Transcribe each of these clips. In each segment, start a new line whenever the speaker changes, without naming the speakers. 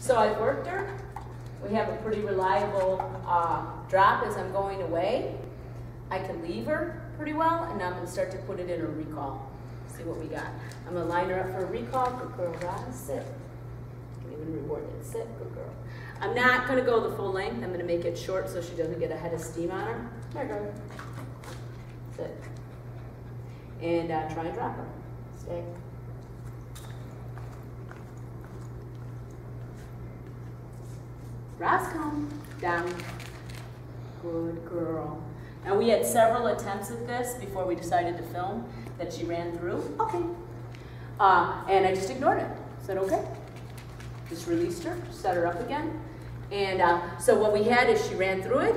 So I've worked her. We have a pretty reliable drop as I'm going away. I can leave her pretty well, and now I'm going to start to put it in a recall. See what we got. I'm going to line her up for a recall. Good girl, rise, sit. Can even reward it. Sit, good girl. I'm not going to go the full length. I'm going to make it short so she doesn't get a head of steam on her. There you go. Sit. And try and drop her. Stay. Roscoe, down. Good girl. Now we had several attempts at this before we decided to film that she ran through. Okay. And I just ignored it. Said okay. Just released her, set her up again. And so what we had is she ran through it.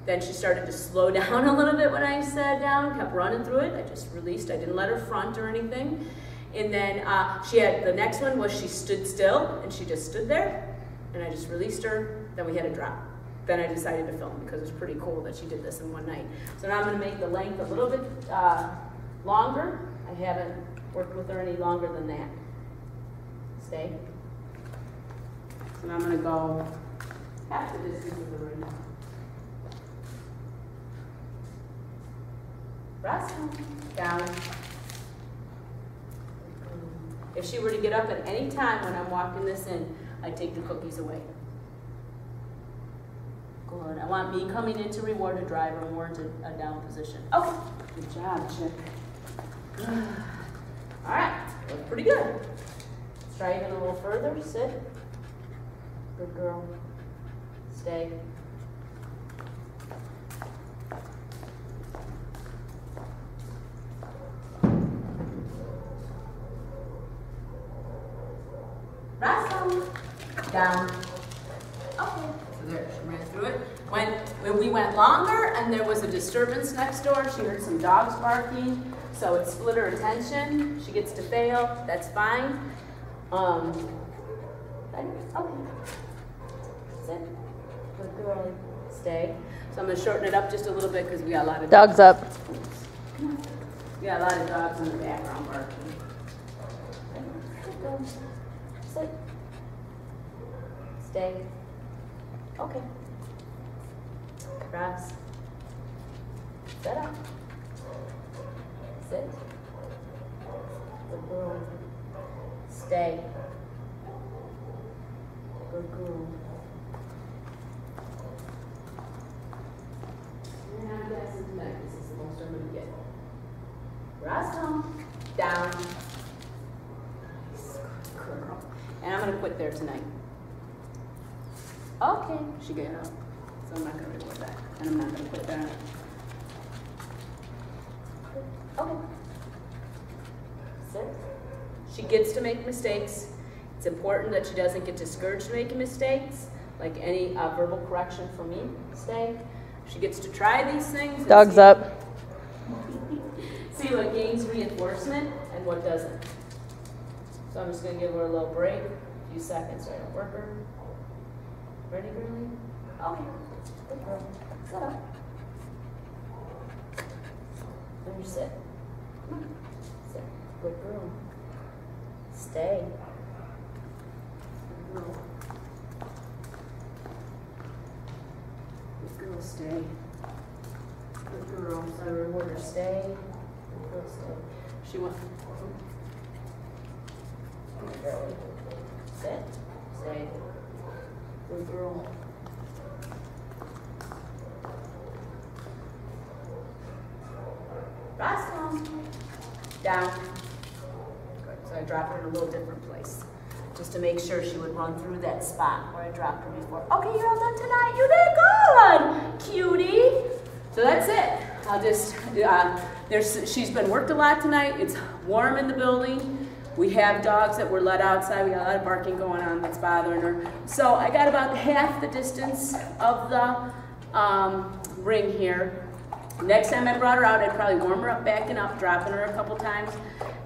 Then she started to slow down a little bit when I said down, kept running through it. I just released. I didn't let her front or anything. And then she had, the next one was she stood still and she just stood there. And I just released her. Then we had a drop. Then I decided to film because it was pretty cool that she did this in one night. So now I'm going to make the length a little bit longer. I haven't worked with her any longer than that. Stay. So now I'm going to go half the distance of the ring. Roscoe, down. If she were to get up at any time when I'm walking this in, I'd take the cookies away. Good. I want me coming in to reward a driver and warrant a down position. Okay. Good job, chick. All right. Looks pretty good. Let's try even a little further. Sit. Good girl. Stay. Roscoe. Down. Okay. So there, she ran through it. When we went longer and there was a disturbance next door, she heard some dogs barking, so it split her attention. She gets to fail. That's fine. Okay. Sit. Good girl. Stay. So I'm going to shorten it up just a little bit because we got a lot of
dogs up.
We got a lot of dogs in the background barking. Go. Sit. Stay. Okay. Cross. Set up. Sit. Good girl. Stay. Good girl. And I'm guessing tonight this is the most I'm going to get. Roscoe. Down. Nice. Good girl. And I'm going to quit there tonight. Okay. She got up. So I'm not going to reward that. And I'm not going to quit that. Okay. Sit. She gets to make mistakes. It's important that she doesn't get discouraged making mistakes, like any verbal correction from me. Stay. She gets to try these things.
Dogs up.
See what gains reinforcement and what doesn't. So I'm just going to give her a little break, a few seconds so I don't work her. Ready, girlie? Okay. Good girl. Sit up. And you sit. Come on. Sit. Good girl. Stay. Good girl. Good girl, stay. Good girl. So I reward her. Stay. Good girl, stay. She went. Good girl. Sit. Stay. Good girl. Roscoe. Down. Good. So I dropped her in a little different place, just to make sure she would run through that spot where I dropped her before. Okay, you're all done tonight. You did good, cutie. So that's it. I'll just, she's been worked a lot tonight. It's warm in the building. We have dogs that were let outside. We got a lot of barking going on that's bothering her. So I got about half the distance of the ring here. Next time I brought her out, I'd probably warm her up, backing up, dropping her a couple times,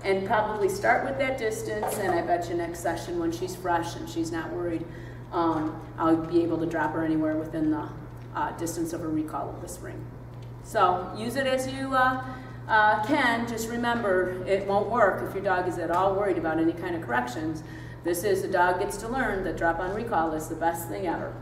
and probably start with that distance. And I bet you next session, when she's fresh and she's not worried, I'll be able to drop her anywhere within the distance of a recall of this ring. So use it as you can. Just remember, it won't work if your dog is at all worried about any kind of corrections, This is, the dog gets to learn that drop on recall is the best thing ever.